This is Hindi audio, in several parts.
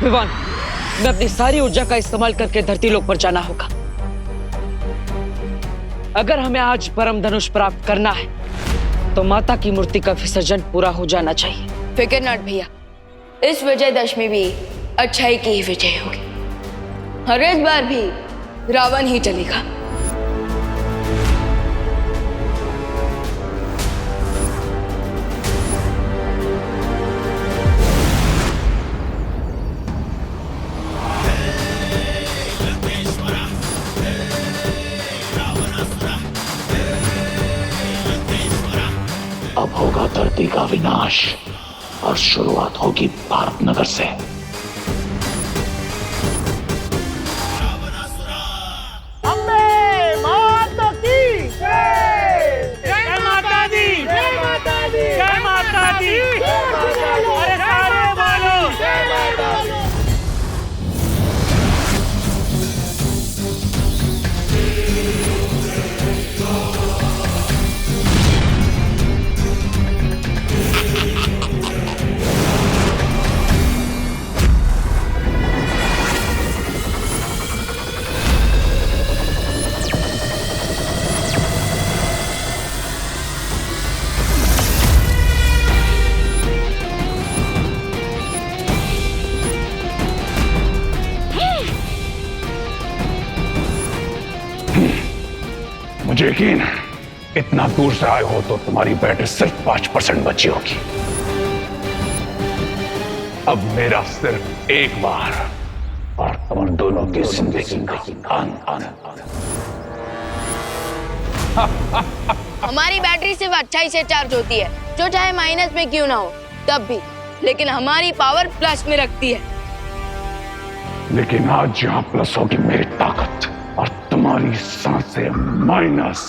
विवान, मैं अपनी सारी ऊर्जा का इस्तेमाल करके धरती लोक पर जाना होगा। अगर हमें आज परम धनुष प्राप्त करना है तो माता की मूर्ति का विसर्जन पूरा हो जाना चाहिए। फिक्र नॉट भैया, इस विजयदशमी भी अच्छाई की ही विजय होगी और इस बार भी रावण ही चलेगा। अब होगा धरती का विनाश और शुरुआत होगी भारत नगर से। अम्बे माता की जय! जय माता दी! जय माता दी! जय माता दी! अरे सारे बोलो जय माता दी! मुझे यकीन है, इतना दूर से आए हो तो तुम्हारी बैटरी सिर्फ 5% बची होगी। अब मेरा सिर्फ एक बार और तुम दोनों की जिंदगी का अंत। हमारी बैटरी सिर्फ अच्छाई से चार्ज होती है, जो चाहे माइनस में क्यों ना हो तब भी, लेकिन हमारी पावर प्लस में रखती है। लेकिन आज यहां प्लस होगी मेरी ताकत और तुम्हारी सांसें माइनस।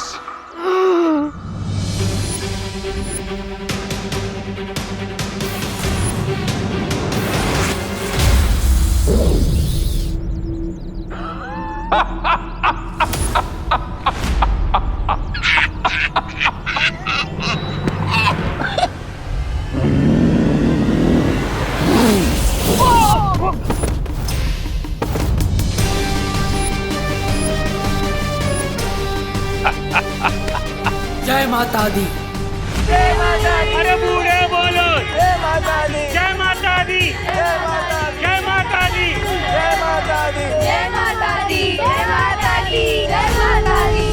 जय माता दी! जय माता दी! अरे बूढ़े बोलो जय माता दी! जय माता दी! जय माता दी! जय माता दी! जय माता दी! जय माता दी! जय माता दी! जय माता दी!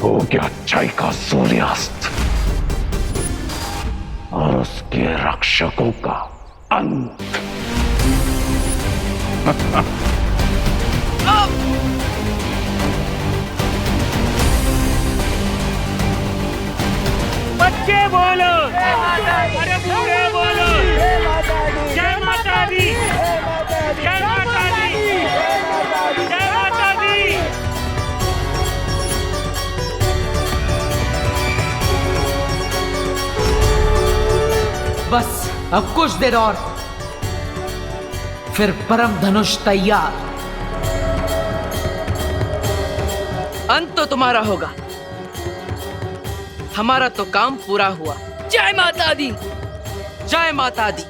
हो गया अच्छाई का सूर्यास्त और उसके रक्षकों का अंत। बच्चे बोलो जय माता दी! अरे बूढ़े बोलो जय माता दी! जय माता दी! जय माता दी! जय माता दी! बस अब कुछ देर और, फिर परम धनुष तैयार। अंत तो तुम्हारा होगा, हमारा तो काम पूरा हुआ। जय माता दी! जय माता दी!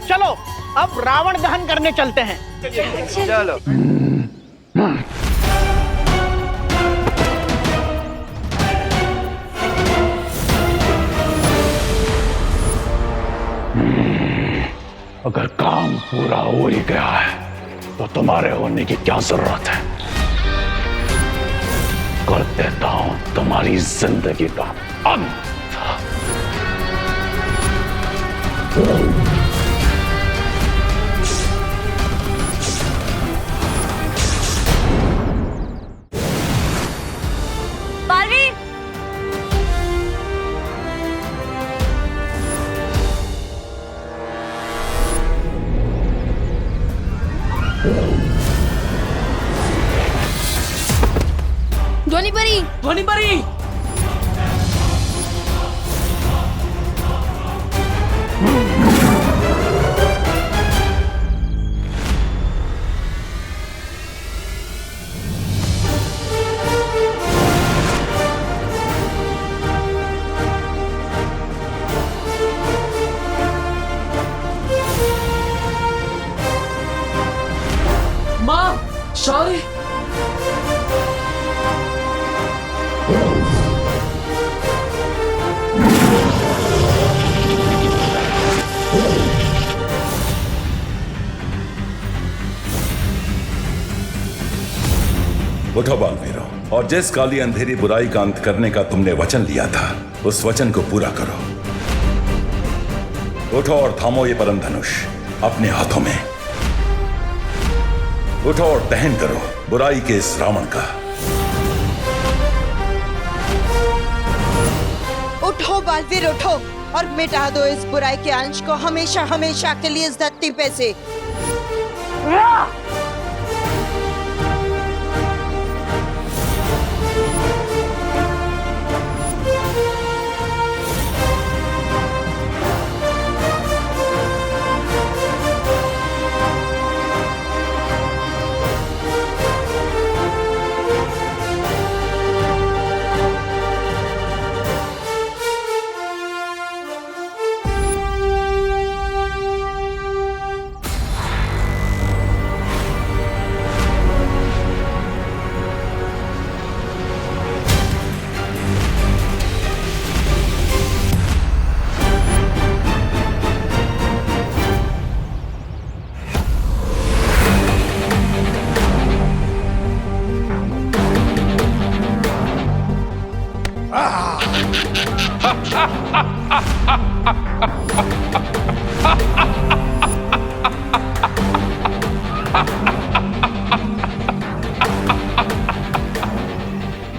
चलो अब रावण दहन करने चलते हैं। चलो। अगर काम पूरा हो ही गया है तो तुम्हारे होने की क्या जरूरत है? जिंदगी का अंत। बालवीर, ध्वनि परी, ध्वनि परी। माँ, शौर्य। उठो बालवीरों, और जिस काली अंधेरी बुराई का अंत करने का तुमने वचन लिया था, उस वचन को पूरा करो। उठो और थामो ये परम धनुष अपने हाथों में। उठो और दहन करो बुराई के इस रावण का। उठो बालवीर, उठो और मिटा दो इस बुराई के अंश को हमेशा हमेशा के लिए इस धरती पे से।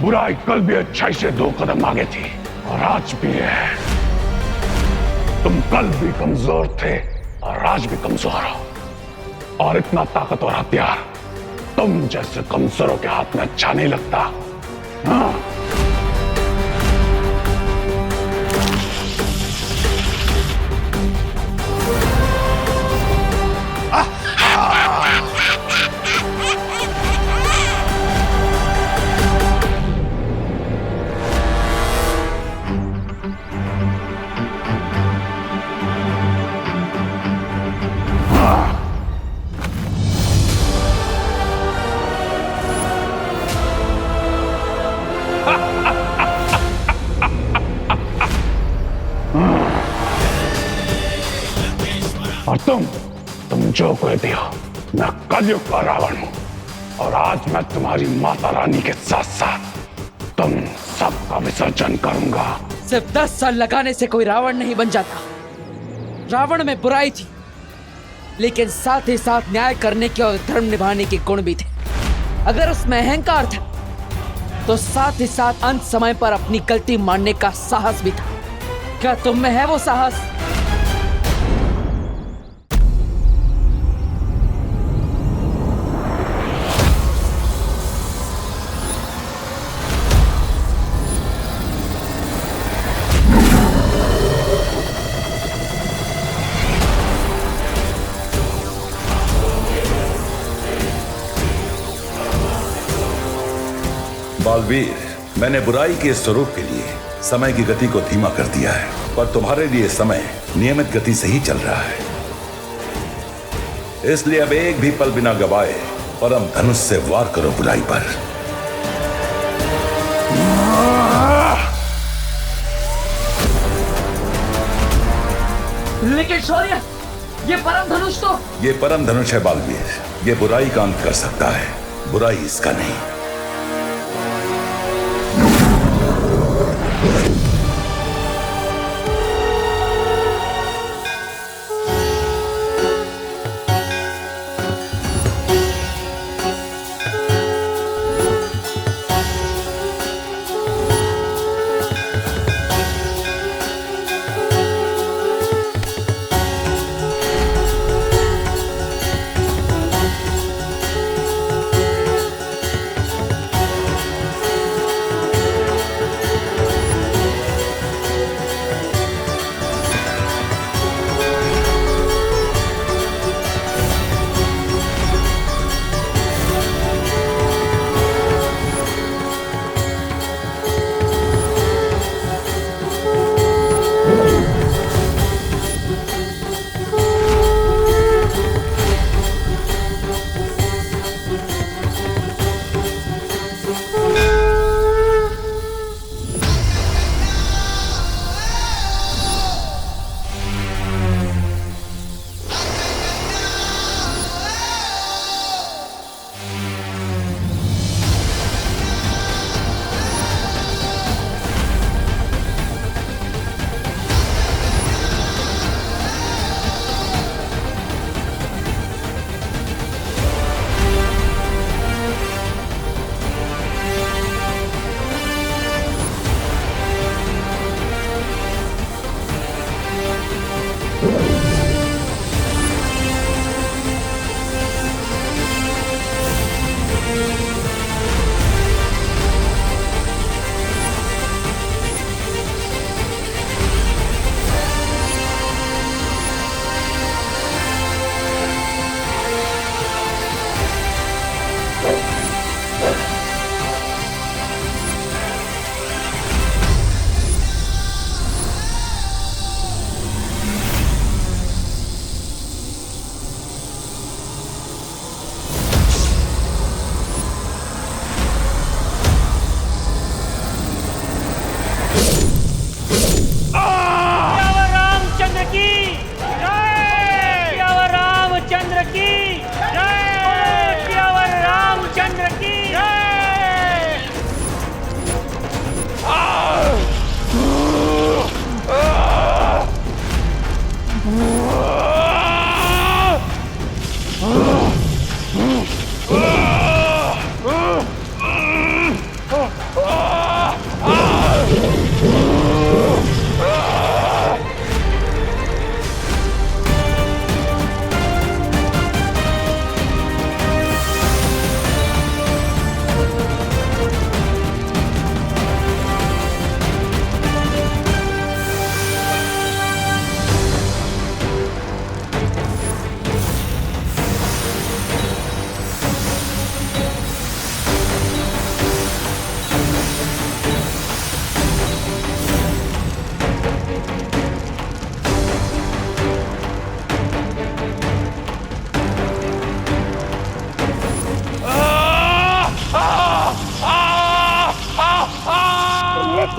बुराई कल भी अच्छाई से 2 कदम आगे थी और आज भी है। तुम कल भी कमजोर थे और आज भी कमजोर हो, और इतना ताकतवर हथियार तुम जैसे कमजोरों के हाथ में अच्छा नहीं लगता। हाँ? और तुम जो कह दिया, मैं कलयुग का रावण हूं, और आज मैं तुम्हारी माता रानी के साथ साथ तुम सबका विसर्जन करूंगा। सिर्फ 10 साल लगाने से कोई रावण नहीं बन जाता। रावण में बुराई थी, लेकिन साथ ही साथ न्याय करने के और धर्म निभाने के गुण भी थे। अगर उसमें अहंकार था, तो साथ ही साथ अंत समय पर अपनी गलती मानने का साहस भी था। क्या तुम में है वो साहस? बालवीर, मैंने बुराई के स्वरूप के लिए समय की गति को धीमा कर दिया है, पर तुम्हारे लिए समय नियमित गति से ही चल रहा है। इसलिए अब एक भी पल बिना गवाए परम धनुष से वार करो बुराई पर। लेकिन शौर्य, ये परम धनुष तो... ये परम धनुष है बालवीर, ये बुराई का अंत कर सकता है, बुराई इसका नहीं।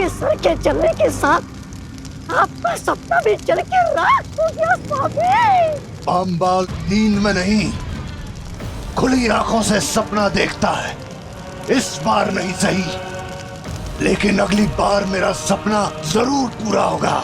के सर के जलने के साथ आपका सपना भी जल के राख हो गया स्वामी। अम्बाग नींद में नहीं, खुली आंखों से सपना देखता है। इस बार नहीं सही, लेकिन अगली बार मेरा सपना जरूर पूरा होगा।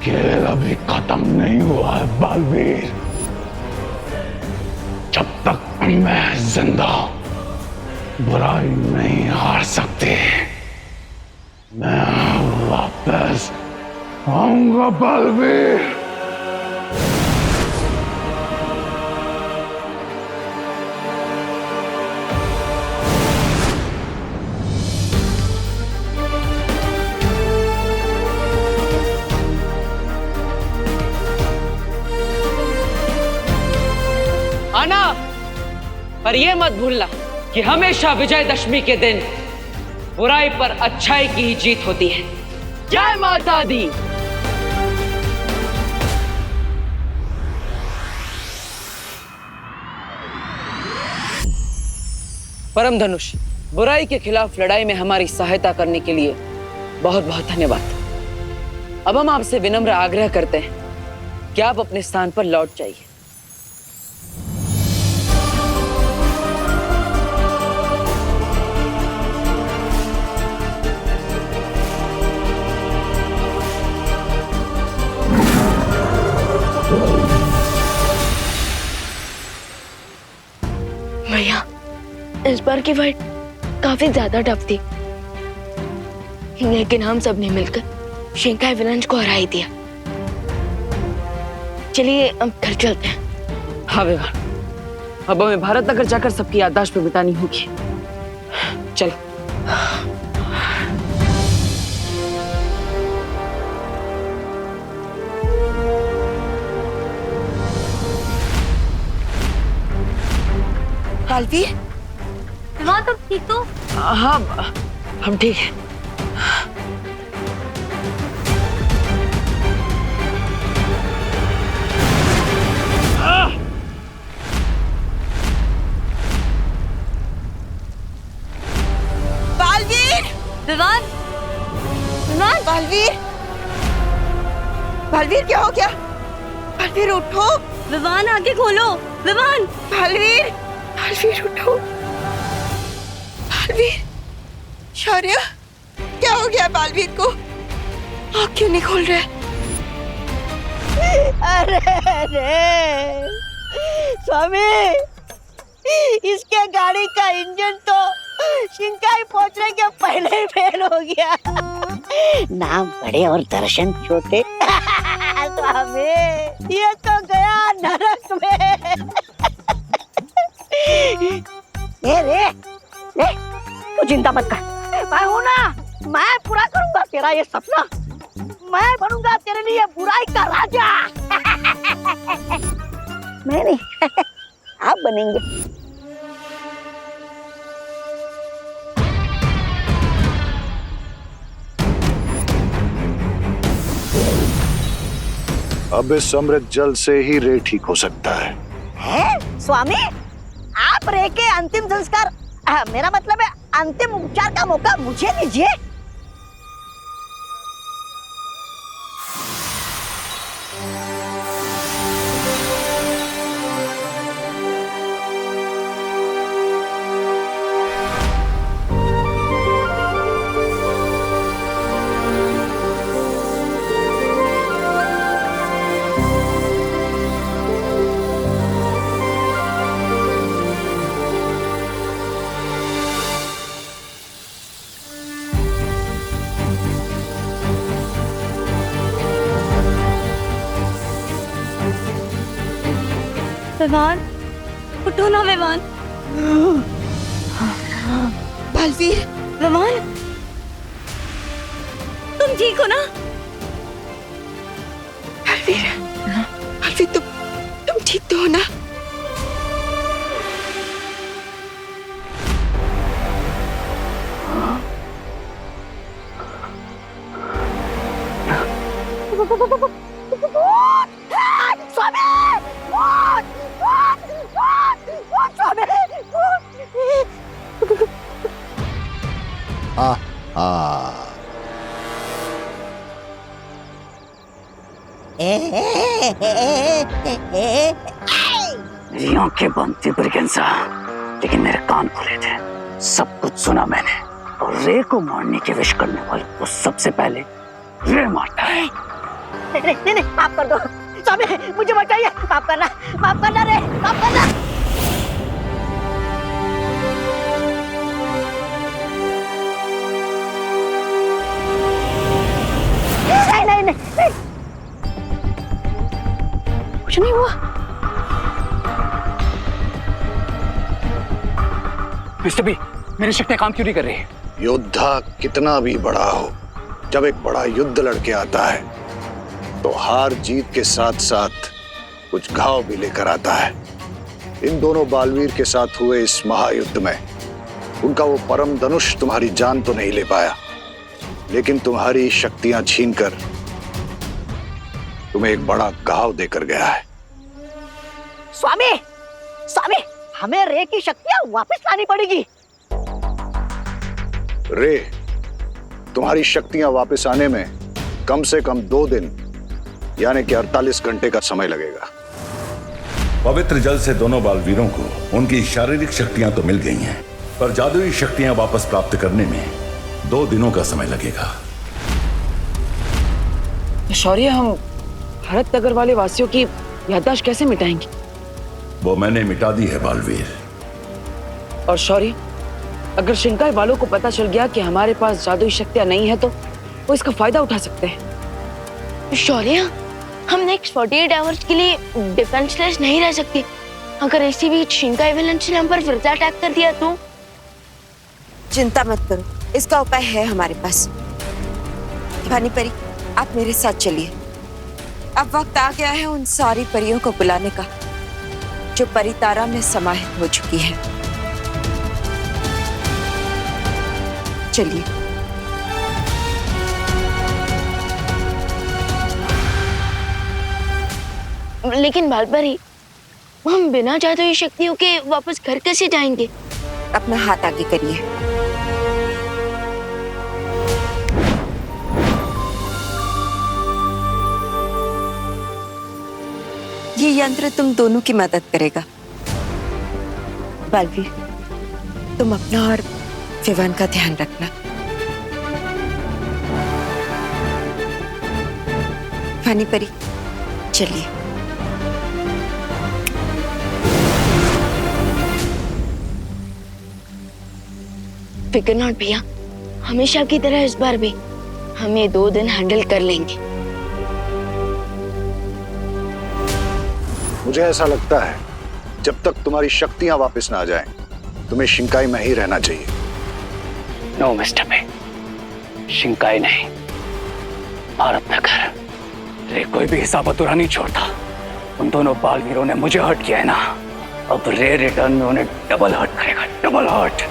खेल अभी खत्म नहीं हुआ है बालवीर। जब तक मैं जिंदा हूं, बुराई नहीं हार सकती। मैं वापस आऊंगा बालवीर। आना, पर यह मत भूलना कि हमेशा विजयदशमी के दिन बुराई पर अच्छाई की ही जीत होती है। जय माता दी। परम धनुष, बुराई के खिलाफ लड़ाई में हमारी सहायता करने के लिए बहुत बहुत धन्यवाद। अब हम आपसे विनम्र आग्रह करते हैं कि आप अपने स्थान पर लौट जाइए। भैया, इस बार की फाइट काफी ज्यादा टफ थी, लेकिन हम सब ने मिलकर शिंकाई विलंज को हरा ही दिया। चलिए अब घर चलते हैं। हाँ विवान, अब हमें भारत नगर जाकर सबकी याददाश्त पे बितानी होगी। चलो। बालवीर, हाँ तुम ठीक हो? हाँ, हम ठीक हैं। बालवीर, विवान, विवान, बालवीर, बालवीर क्या हो गया? बालवीर उठो। विवान आगे खोलो। विवान, बालवीर, बालवीर उठो। बालवीर, शौर्य, क्या हो गया बालवीर को? आँख क्यों नहीं खोल रहे? अरे अरे स्वामी, इसके गाड़ी का इंजन तो शिंकाई पहुंचने के पहले ही फेल हो गया। नाम बड़े और दर्शन छोटे। स्वामी, ये तो गया नरक में। रे, तू चिंता मत कर, मैं हूं ना, मैं पूरा करूंगा तेरा ये सपना। मैं बनूंगा तेरे लिए बुराई का राजा। मैं नहीं, आप बनेंगे। अब इस अमृत जल से ही रे ठीक हो सकता है। स्वामी, आप रे के अंतिम संस्कार, मेरा मतलब है अंतिम उपचार का मौका मुझे दीजिए। विवान, उठो ना विवान। बालवीर, विवान, तुम ठीक हो ना? बालवीर, बालवीर, तुम ठीक तो हो ना? हा हा। मेरी आंखें बंद थी ब्रिगेंसा, लेकिन मेरे कान खुले थे। सब कुछ सुना मैंने। और रे को मारने की विश करने वाले को सबसे पहले रे मारता है। नहीं, माफ कर दो स्वामी, मुझे बचाइए। माफ करना रे, माफ करना। नहीं, कुछ नहीं हुआ। मिस्टर बी, मेरी शक्तियां काम क्यों नहीं कर रही? योद्धा कितना भी बड़ा हो, जब एक बड़ा युद्ध लड़के आता है तो हार जीत के साथ साथ कुछ घाव भी लेकर आता है। इन दोनों बालवीर के साथ हुए इस महायुद्ध में उनका वो परम धनुष तुम्हारी जान तो नहीं ले पाया, लेकिन तुम्हारी शक्तियां छीनकर तुम्हें एक बड़ा घाव देकर गया है। स्वामी, हमें रे की शक्तियां वापस लानी पड़ेगी। रे, तुम्हारी शक्तियां वापस आने में कम से कम 2 दिन यानी कि 48 घंटे का समय लगेगा। पवित्र जल से दोनों बालवीरों को उनकी शारीरिक शक्तियां तो मिल गई हैं, पर जादुई शक्तियां वापस प्राप्त करने में 2 दिनों का समय लगेगा। शौर्य, हम भारत नगर वाले वासियों की याददाश्त कैसे मिटाएंगे? वो मैंने मिटा दी है बालवीर। और शौर्य, अगर शिंकाई वालों को पता चल गया कि हमारे पास जादुई शक्तियां नहीं है तो वो इसका फायदा उठा सकते हैं। शौर्य, हम नेक्स्ट 48 आवर्स के लिए डिफेंसलेस नहीं रह सकते। अगर इसी बीच शिंकाई विलेंस ने हम पर फिर से अटैक कर दिया तो? चिंता मत करो, इसका उपाय है हमारे पास। भानी परी, आप मेरे साथ चलिए। अब वक्त आ गया है उन सारी परियों को बुलाने का जो परितारा में समाहित हो चुकी है। चलिए। लेकिन बालपरी, हम बिना जादुई शक्तियों के वापस घर कैसे जाएंगे? अपना हाथ आगे करिए। ये यंत्र तुम दोनों की मदद करेगा। बालवीर, तुम अपना और विवान का ध्यान रखना। भानी परी, चलिए। फिकर नॉट भैया, हमेशा की तरह इस बार भी हम ये 2 दिन हैंडल कर लेंगे। मुझे ऐसा लगता है जब तक तुम्हारी शक्तियां वापस ना आ जाएं, तुम्हें शिंकाई में ही रहना चाहिए। नो मिस्टर बी, शिंकाई नहीं, भारत नगर। रे कोई भी हिसाब अधूरा नहीं छोड़ता। उन दोनों बालवीरों ने मुझे हर्ट किया है ना, अब रे रिटर्न में उन्हें डबल हर्ट करेगा, डबल हर्ट।